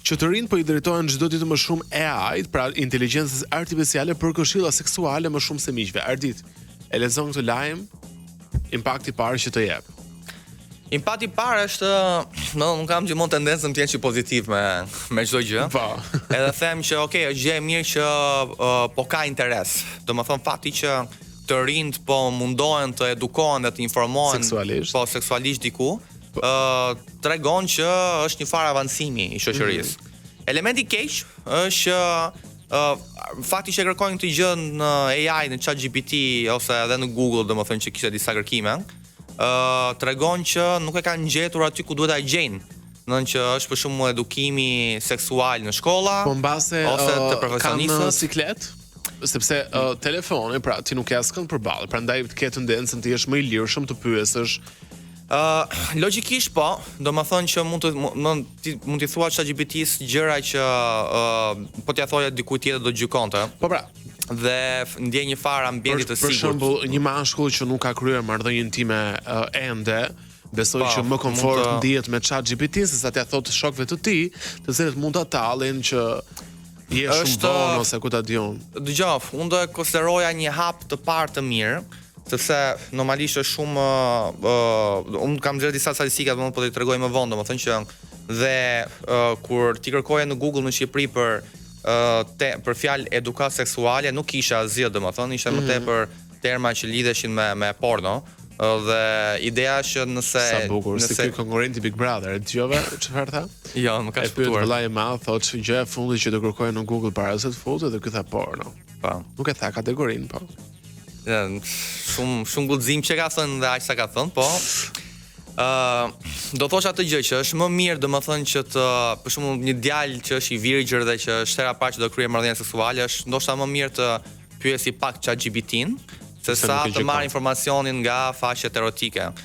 që të rinjt po i drejtohen çdo ditë më shumë AI-t, pra inteligjencës artificiale për këshilla seksuale më shumë se miqve. Ardit, e lexon këtë lajm, impakti i parë që të jep. Impakti i parë është, unë kam gjithmonë tendencën të jenë që pozitiv me çdo gjë. Po. Edhe them që okay, është gjë e mirë që po ka interes. Domethënë fakti që të rinjt po mundohen të edukohen dhe të informohen seksualisht diku, tregon që është një farë avancimi i shoqërisë. Elementi i keq është fakti që kërkojnë këtë gjë në AI, në ChatGPT ose edhe në Google, domethënë që kishte disa kërkime, tregon që nuk e kanë gjetur aty ku duhet ta gjejnë. Nënë që është për shumë edukimi seksual në shkolla, po mbase ose të profesionistët. Kanë siklet? Sepse telefoni, pra ti nuk ke askënd përballë, prandaj ke tendencën të jesh më i lirshëm të pyesësh. Logjikisht po, domethënë që mund t'i thua ChatGPT-s gjëra që po t'ia thoja dikujt tjetër do gjykonte. Po pra, dhe ndjej një farë ambienti të sigurt. Për shembull, një mashkull që nuk ka kryer marrëdhënie intime ende, besoj që më komfort ndihet me ChatGPT se sa t'ia thotë shokëve të tij, të cilët mund ta tallin që je shumë vonë ose ku ta diun. Dgjoj, unë do e konsideroja një hap të parë të mirë, sepse normalisht është shumë unë kam gjetur disa statistika, po t'i tregoj më vonë, domethënë që dhe kur ti kërkoje në Google në Shqipëri për fjalë edukat seksuale, nuk kisha asgjë, domethënë ishte më tepër terma që lidheshin me porno. Dhe ideja është nëse sa bukur, se ky konkurrenti Big Brother, e dëgjove çfarë tha? Jo, më ka shpëtuar. Vëllai i madh thotë gjëja e fundit që do kërkojë në Google para se të futet dhe ky tha porno. Po. Nuk e tha kategorinë, po. Shumë guxim që ka thënë dhe aq sa ka thënë, po. Do thosha atë gjë që është më mirë domethënë që për shembull një djalë që është i virgjër dhe që është hera parë që do kryej marrëdhënie seksuale, është ndoshta më mirë të pyesi pak ChatGPT-n se sa të marrë informacionin nga faqet erotike.